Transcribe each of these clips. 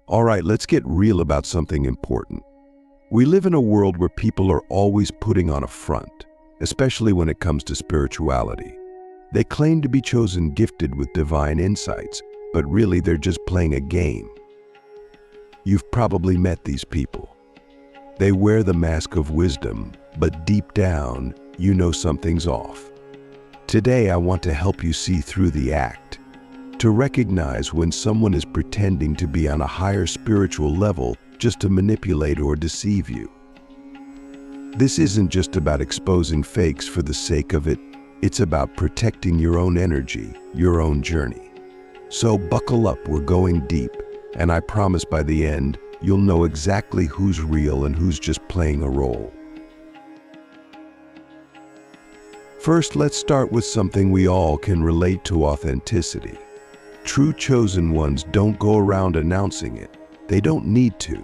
All right, let's get real about something important. We live in a world where people are always putting on a front, especially when it comes to spirituality. They claim to be chosen gifted with divine insights, but really they're just playing a game. You've probably met these people. They wear the mask of wisdom, but deep down, you know something's off. Today, I want to help you see through the act, to recognize when someone is pretending to be on a higher spiritual level just to manipulate or deceive you. This isn't just about exposing fakes for the sake of it. It's about protecting your own energy, your own journey. So buckle up, we're going deep, and I promise by the end, you'll know exactly who's real and who's just playing a role. First, let's start with something we all can relate to: authenticity. True chosen ones don't go around announcing it. They don't need to.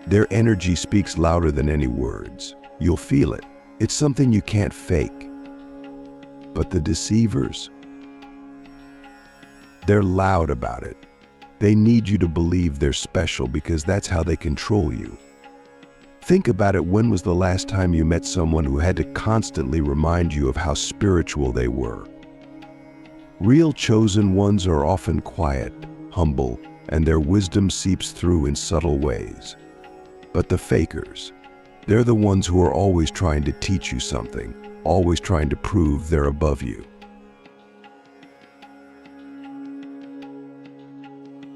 Their energy speaks louder than any words. You'll feel it. It's something you can't fake. But the deceivers, they're loud about it. They need you to believe they're special because that's how they control you. Think about it. When was the last time you met someone who had to constantly remind you of how spiritual they were? Real chosen ones are often quiet, humble, and their wisdom seeps through in subtle ways. But the fakers, they're the ones who are always trying to teach you something, always trying to prove they're above you.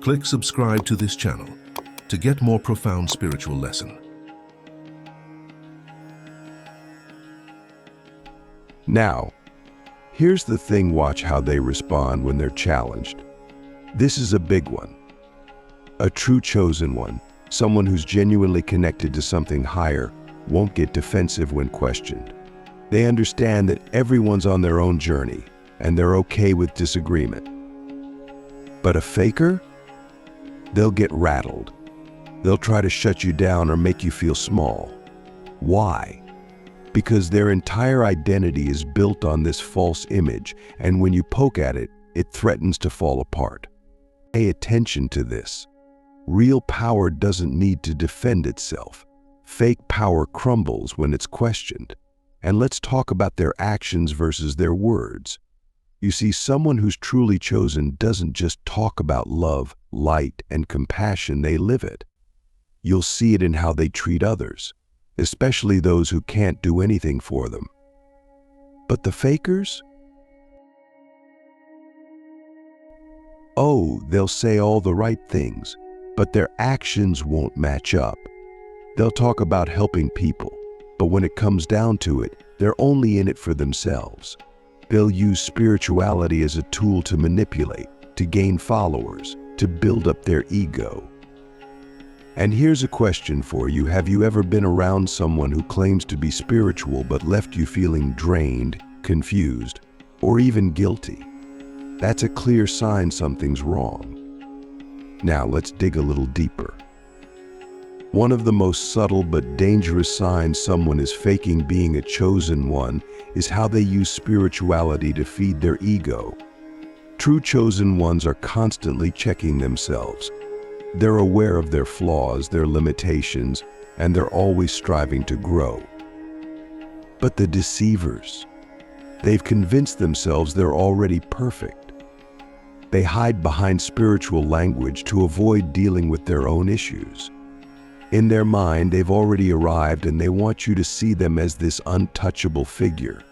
Click subscribe to this channel to get more profound spiritual lesson. Now, here's the thing: watch how they respond when they're challenged. This is a big one. A true chosen one, someone who's genuinely connected to something higher, won't get defensive when questioned. They understand that everyone's on their own journey, and they're okay with disagreement. But a faker? They'll get rattled. They'll try to shut you down or make you feel small. Why? Because their entire identity is built on this false image, and when you poke at it, it threatens to fall apart. Pay attention to this. Real power doesn't need to defend itself. Fake power crumbles when it's questioned. And let's talk about their actions versus their words. You see, someone who's truly chosen doesn't just talk about love, light, and compassion, they live it. You'll see it in how they treat others, especially those who can't do anything for them. But the fakers? Oh, they'll say all the right things, but their actions won't match up. They'll talk about helping people, but when it comes down to it, they're only in it for themselves. They'll use spirituality as a tool to manipulate, to gain followers, to build up their ego. And here's a question for you: have you ever been around someone who claims to be spiritual but left you feeling drained, confused, or even guilty? That's a clear sign something's wrong. Now let's dig a little deeper. One of the most subtle but dangerous signs someone is faking being a chosen one is how they use spirituality to feed their ego. True chosen ones are constantly checking themselves. They're aware of their flaws, their limitations, and they're always striving to grow. But the deceivers, they've convinced themselves they're already perfect. They hide behind spiritual language to avoid dealing with their own issues. In their mind, they've already arrived, and they want you to see them as this untouchable figure.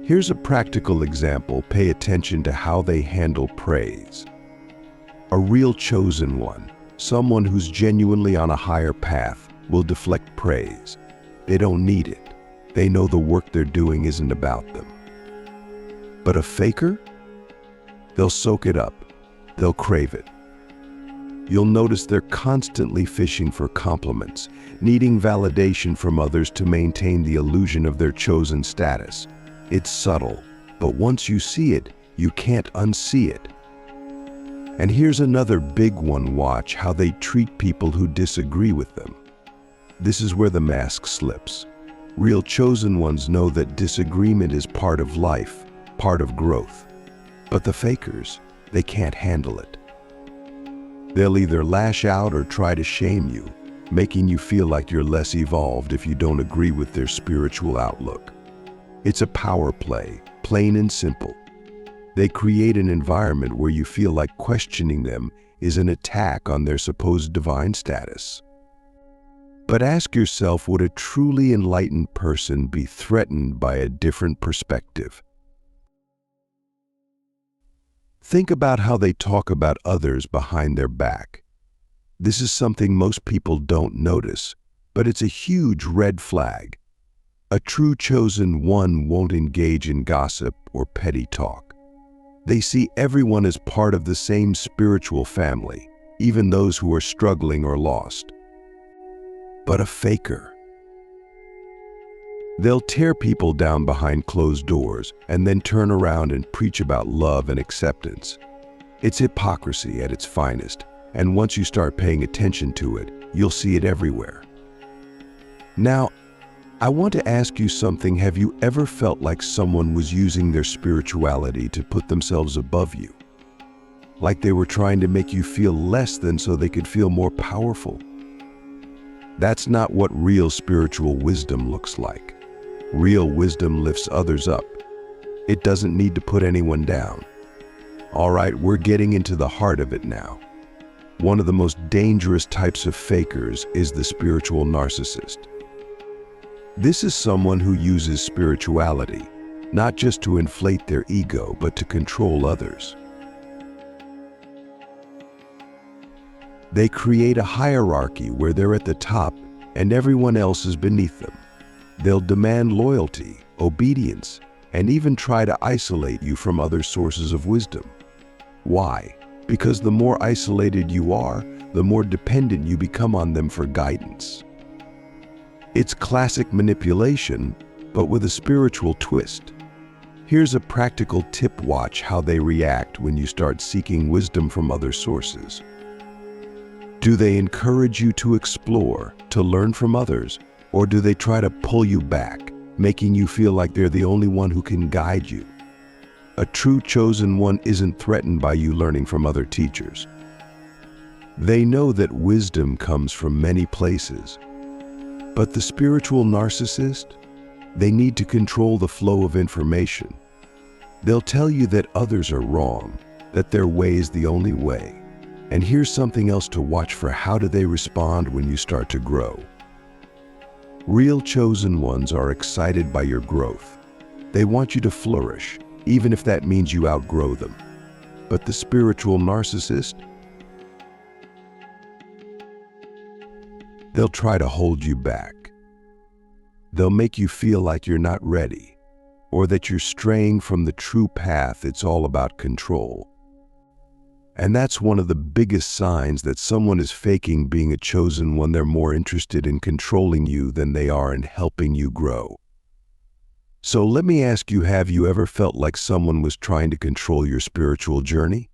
Here's a practical example. Pay attention to how they handle praise. A real chosen one, someone who's genuinely on a higher path, will deflect praise. They don't need it. They know the work they're doing isn't about them. But a faker? They'll soak it up. They'll crave it. You'll notice they're constantly fishing for compliments, needing validation from others to maintain the illusion of their chosen status. It's subtle, but once you see it, you can't unsee it. And here's another big one: watch how they treat people who disagree with them. This is where the mask slips. Real chosen ones know that disagreement is part of life, part of growth. But the fakers, they can't handle it. They'll either lash out or try to shame you, making you feel like you're less evolved if you don't agree with their spiritual outlook. It's a power play, plain and simple. They create an environment where you feel like questioning them is an attack on their supposed divine status. But ask yourself, would a truly enlightened person be threatened by a different perspective? Think about how they talk about others behind their back. This is something most people don't notice, but it's a huge red flag. A true chosen one won't engage in gossip or petty talk. They see everyone as part of the same spiritual family, even those who are struggling or lost. But a faker, they'll tear people down behind closed doors and then turn around and preach about love and acceptance. It's hypocrisy at its finest, and once you start paying attention to it, you'll see it everywhere. Now, I want to ask you something. Have you ever felt like someone was using their spirituality to put themselves above you? Like they were trying to make you feel less than so they could feel more powerful? That's not what real spiritual wisdom looks like. Real wisdom lifts others up. It doesn't need to put anyone down. All right, we're getting into the heart of it now. One of the most dangerous types of fakers is the spiritual narcissist. This is someone who uses spirituality, not just to inflate their ego, but to control others. They create a hierarchy where they're at the top and everyone else is beneath them. They'll demand loyalty, obedience, and even try to isolate you from other sources of wisdom. Why? Because the more isolated you are, the more dependent you become on them for guidance. It's classic manipulation, but with a spiritual twist. Here's a practical tip: watch how they react when you start seeking wisdom from other sources. Do they encourage you to explore, to learn from others, or do they try to pull you back, making you feel like they're the only one who can guide you? A true chosen one isn't threatened by you learning from other teachers. They know that wisdom comes from many places. But the spiritual narcissist, they need to control the flow of information. They'll tell you that others are wrong, that their way is the only way. And here's something else to watch for: how do they respond when you start to grow? Real chosen ones are excited by your growth. They want you to flourish, even if that means you outgrow them. But the spiritual narcissist, they'll try to hold you back. They'll make you feel like you're not ready, or that you're straying from the true path. It's all about control. And that's one of the biggest signs that someone is faking being a chosen one. They're more interested in controlling you than they are in helping you grow. So let me ask you, have you ever felt like someone was trying to control your spiritual journey?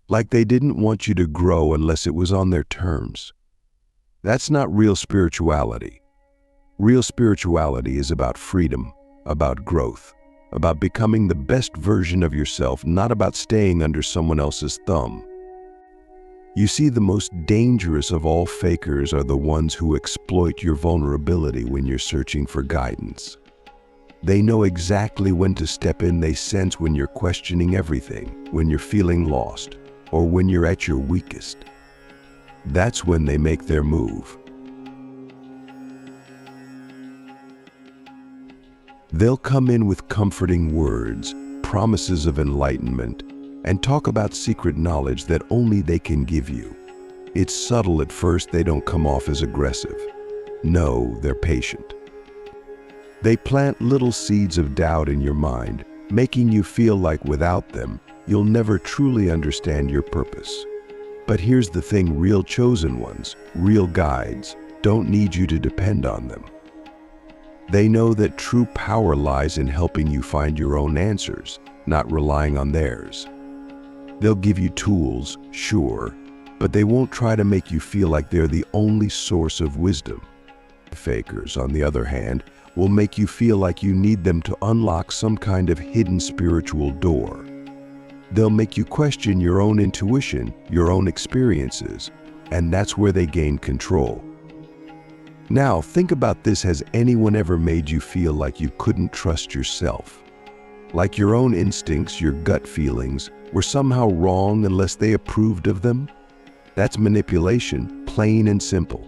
Like they didn't want you to grow unless it was on their terms? That's not real spirituality. Real spirituality is about freedom, about growth, about becoming the best version of yourself, not about staying under someone else's thumb. You see, the most dangerous of all fakers are the ones who exploit your vulnerability when you're searching for guidance. They know exactly when to step in. They sense when you're questioning everything, when you're feeling lost, or when you're at your weakest. That's when they make their move. They'll come in with comforting words, promises of enlightenment, and talk about secret knowledge that only they can give you. It's subtle at first. They don't come off as aggressive. No, they're patient. They plant little seeds of doubt in your mind, making you feel like without them, you'll never truly understand your purpose. But here's the thing: real chosen ones, real guides, don't need you to depend on them. They know that true power lies in helping you find your own answers, not relying on theirs. They'll give you tools, sure, but they won't try to make you feel like they're the only source of wisdom. Fakers, on the other hand, will make you feel like you need them to unlock some kind of hidden spiritual door. They'll make you question your own intuition, your own experiences, and that's where they gain control. Now, think about this. Has anyone ever made you feel like you couldn't trust yourself? Like your own instincts, your gut feelings, were somehow wrong unless they approved of them? That's manipulation, plain and simple.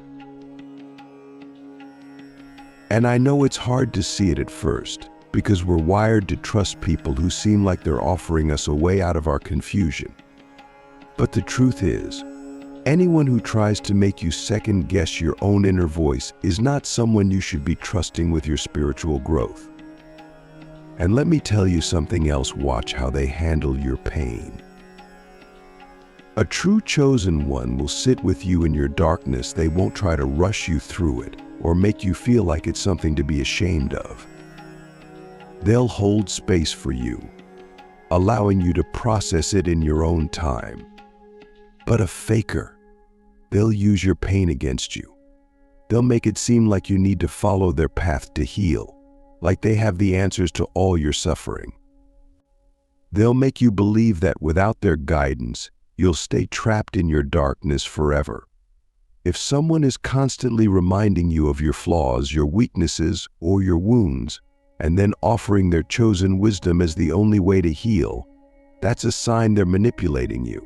And I know it's hard to see it at first, because we're wired to trust people who seem like they're offering us a way out of our confusion. But the truth is, anyone who tries to make you second-guess your own inner voice is not someone you should be trusting with your spiritual growth. And let me tell you something else. Watch how they handle your pain. A true chosen one will sit with you in your darkness. They won't try to rush you through it or make you feel like it's something to be ashamed of. They'll hold space for you, allowing you to process it in your own time. But a faker, they'll use your pain against you. They'll make it seem like you need to follow their path to heal, like they have the answers to all your suffering. They'll make you believe that without their guidance, you'll stay trapped in your darkness forever. If someone is constantly reminding you of your flaws, your weaknesses, or your wounds, and then offering their chosen wisdom as the only way to heal, that's a sign they're manipulating you.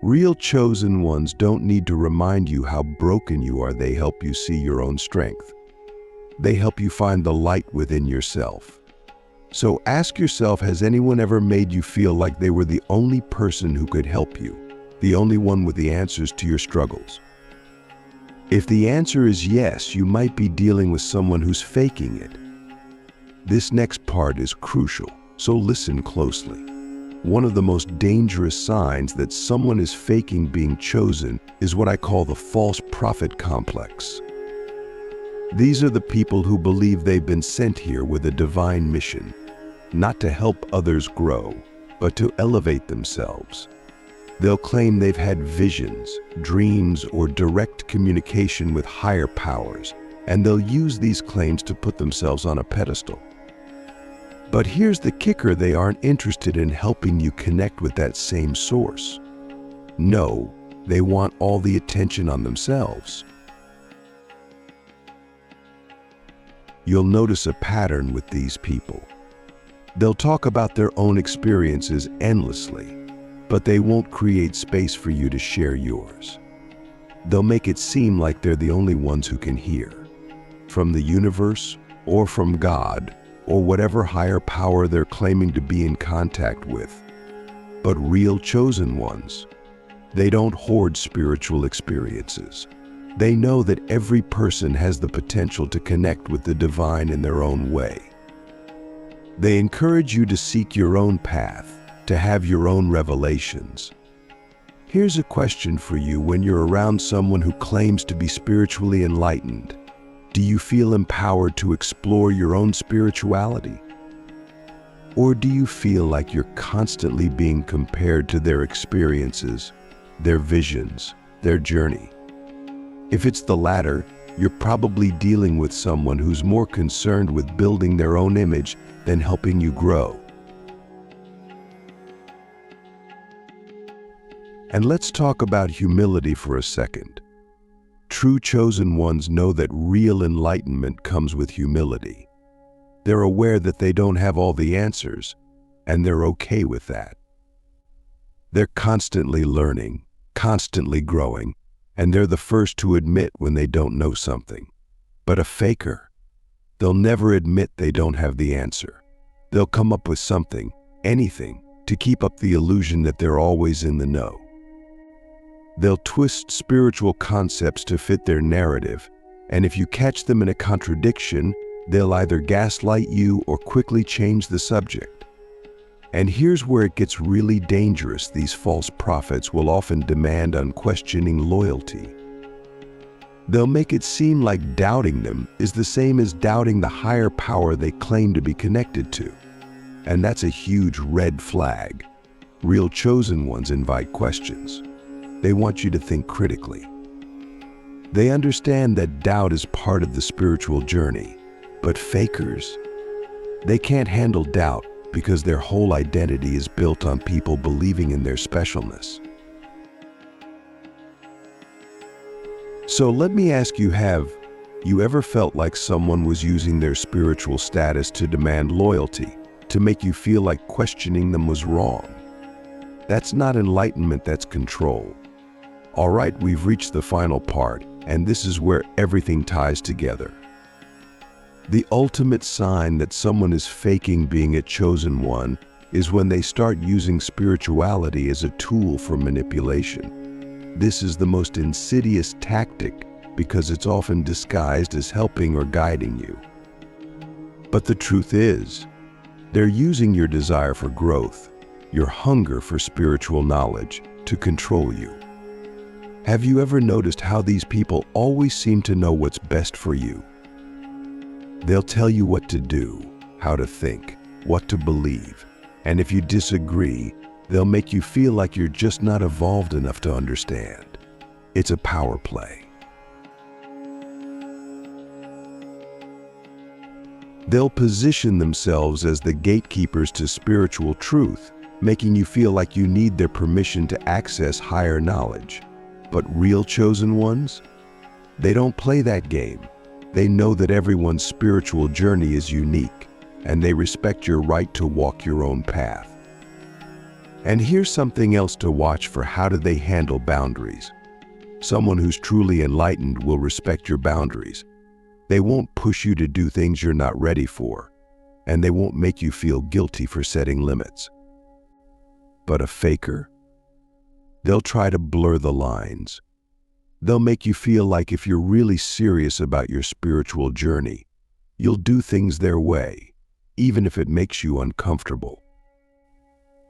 Real chosen ones don't need to remind you how broken you are. They help you see your own strength. They help you find the light within yourself. So ask yourself, has anyone ever made you feel like they were the only person who could help you, the only one with the answers to your struggles? If the answer is yes, you might be dealing with someone who's faking it. This next part is crucial, so listen closely. One of the most dangerous signs that someone is faking being chosen is what I call the false prophet complex. These are the people who believe they've been sent here with a divine mission, not to help others grow, but to elevate themselves. They'll claim they've had visions, dreams, or direct communication with higher powers, and they'll use these claims to put themselves on a pedestal. But here's the kicker: they aren't interested in helping you connect with that same source. No, they want all the attention on themselves. You'll notice a pattern with these people. They'll talk about their own experiences endlessly, but they won't create space for you to share yours. They'll make it seem like they're the only ones who can hear, from the universe or from God or whatever higher power they're claiming to be in contact with. But real chosen ones, they don't hoard spiritual experiences. They know that every person has the potential to connect with the divine in their own way. They encourage you to seek your own path, to have your own revelations. Here's a question for you: when you're around someone who claims to be spiritually enlightened, do you feel empowered to explore your own spirituality? Or do you feel like you're constantly being compared to their experiences, their visions, their journey? If it's the latter, you're probably dealing with someone who's more concerned with building their own image than helping you grow. And let's talk about humility for a second. True chosen ones know that real enlightenment comes with humility. They're aware that they don't have all the answers, and they're okay with that. They're constantly learning, constantly growing, and they're the first to admit when they don't know something. But a faker, they'll never admit they don't have the answer. They'll come up with something, anything, to keep up the illusion that they're always in the know. They'll twist spiritual concepts to fit their narrative, and if you catch them in a contradiction, they'll either gaslight you or quickly change the subject. And here's where it gets really dangerous: these false prophets will often demand unquestioning loyalty. They'll make it seem like doubting them is the same as doubting the higher power they claim to be connected to. And that's a huge red flag. Real chosen ones invite questions. They want you to think critically. They understand that doubt is part of the spiritual journey, but fakers, they can't handle doubt because their whole identity is built on people believing in their specialness. So let me ask you, have you ever felt like someone was using their spiritual status to demand loyalty, to make you feel like questioning them was wrong? That's not enlightenment, that's control. All right, we've reached the final part, and this is where everything ties together. The ultimate sign that someone is faking being a chosen one is when they start using spirituality as a tool for manipulation. This is the most insidious tactic because it's often disguised as helping or guiding you. But the truth is, they're using your desire for growth, your hunger for spiritual knowledge, to control you. Have you ever noticed how these people always seem to know what's best for you? They'll tell you what to do, how to think, what to believe, and if you disagree, they'll make you feel like you're just not evolved enough to understand. It's a power play. They'll position themselves as the gatekeepers to spiritual truth, making you feel like you need their permission to access higher knowledge. But real chosen ones? They don't play that game. They know that everyone's spiritual journey is unique, and they respect your right to walk your own path. And here's something else to watch for: how do they handle boundaries? Someone who's truly enlightened will respect your boundaries. They won't push you to do things you're not ready for, and they won't make you feel guilty for setting limits. But a faker? They'll try to blur the lines. They'll make you feel like if you're really serious about your spiritual journey, you'll do things their way, even if it makes you uncomfortable.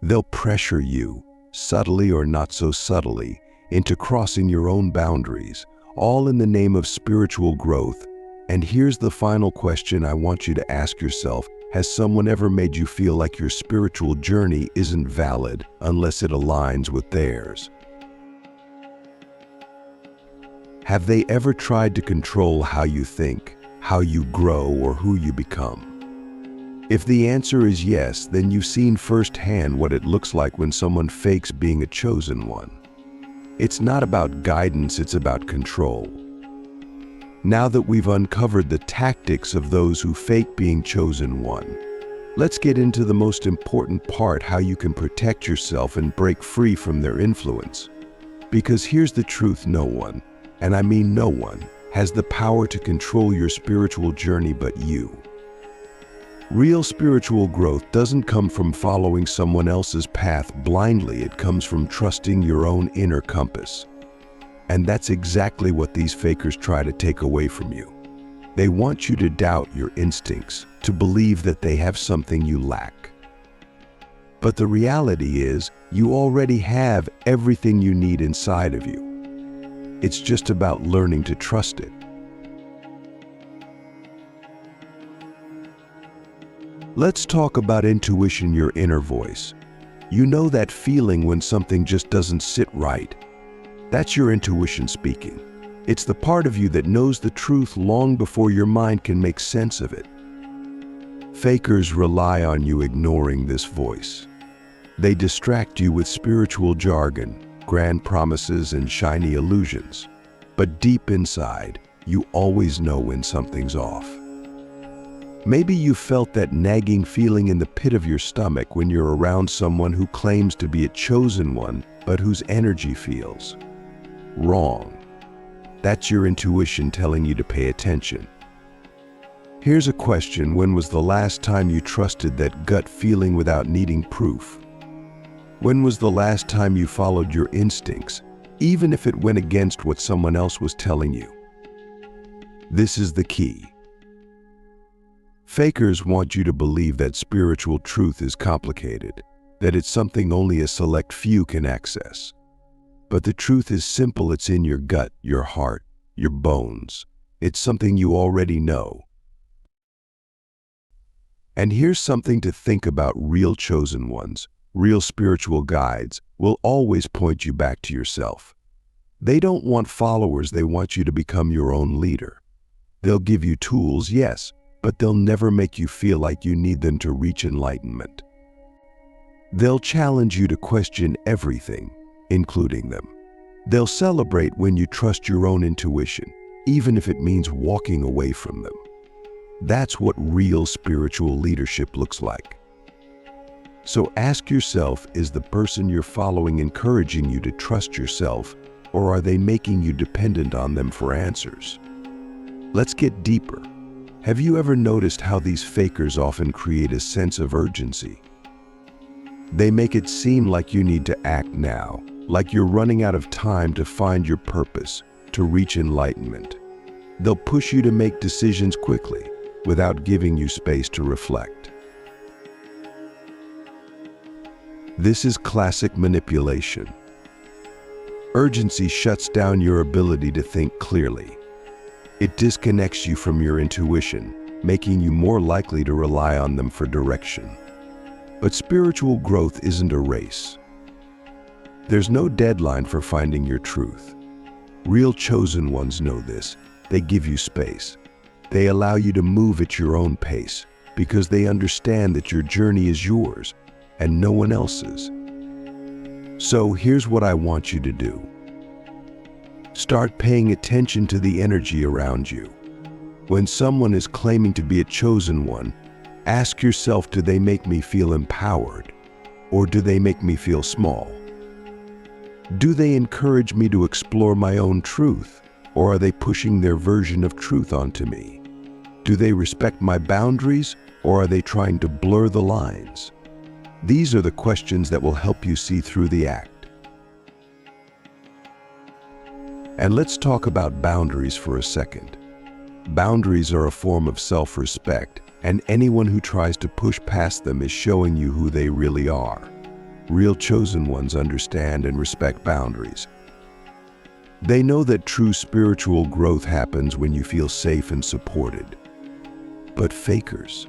They'll pressure you, subtly or not so subtly, into crossing your own boundaries, all in the name of spiritual growth. And here's the final question I want you to ask yourself: has someone ever made you feel like your spiritual journey isn't valid unless it aligns with theirs? Have they ever tried to control how you think, how you grow, or who you become? If the answer is yes, then you've seen firsthand what it looks like when someone fakes being a chosen one. It's not about guidance, it's about control. Now that we've uncovered the tactics of those who fake being chosen one, let's get into the most important part: how you can protect yourself and break free from their influence. Because here's the truth: no one, and I mean no one, has the power to control your spiritual journey but you. Real spiritual growth doesn't come from following someone else's path blindly, it comes from trusting your own inner compass. And that's exactly what these fakers try to take away from you. They want you to doubt your instincts, to believe that they have something you lack. But the reality is, you already have everything you need inside of you. It's just about learning to trust it. Let's talk about intuition, your inner voice. You know that feeling when something just doesn't sit right. That's your intuition speaking. It's the part of you that knows the truth long before your mind can make sense of it. Fakers rely on you ignoring this voice. They distract you with spiritual jargon, grand promises, and shiny illusions. But deep inside, you always know when something's off. Maybe you felt that nagging feeling in the pit of your stomach when you're around someone who claims to be a chosen one, but whose energy feels wrong. That's your intuition telling you to pay attention. Here's a question: when was the last time you trusted that gut feeling without needing proof? When was the last time you followed your instincts, even if it went against what someone else was telling you? This is the key. Fakers want you to believe that spiritual truth is complicated, that it's something only a select few can access. But the truth is simple: it's in your gut, your heart, your bones. It's something you already know. And here's something to think about: real chosen ones, real spiritual guides, will always point you back to yourself. They don't want followers, they want you to become your own leader. They'll give you tools, yes, but they'll never make you feel like you need them to reach enlightenment. They'll challenge you to question everything, including them. They'll celebrate when you trust your own intuition, even if it means walking away from them. That's what real spiritual leadership looks like. So ask yourself, is the person you're following encouraging you to trust yourself, or are they making you dependent on them for answers? Let's get deeper. Have you ever noticed how these fakers often create a sense of urgency? They make it seem like you need to act now, like you're running out of time to find your purpose, to reach enlightenment. They'll push you to make decisions quickly, without giving you space to reflect. This is classic manipulation. Urgency shuts down your ability to think clearly. It disconnects you from your intuition, making you more likely to rely on them for direction. But spiritual growth isn't a race. There's no deadline for finding your truth. Real chosen ones know this. They give you space. They allow you to move at your own pace because they understand that your journey is yours and no one else's. So here's what I want you to do. Start paying attention to the energy around you. When someone is claiming to be a chosen one, ask yourself, do they make me feel empowered, or do they make me feel small? Do they encourage me to explore my own truth, or are they pushing their version of truth onto me? Do they respect my boundaries, or are they trying to blur the lines? These are the questions that will help you see through the act. And let's talk about boundaries for a second. Boundaries are a form of self-respect, and anyone who tries to push past them is showing you who they really are. Real chosen ones understand and respect boundaries. They know that true spiritual growth happens when you feel safe and supported. But fakers,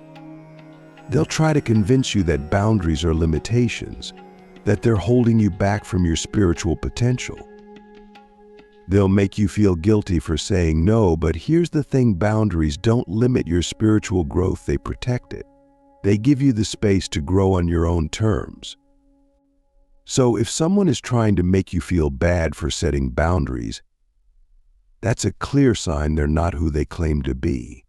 they'll try to convince you that boundaries are limitations, that they're holding you back from your spiritual potential. They'll make you feel guilty for saying no, but here's the thing, boundaries don't limit your spiritual growth, they protect it. They give you the space to grow on your own terms. So if someone is trying to make you feel bad for setting boundaries, that's a clear sign they're not who they claim to be.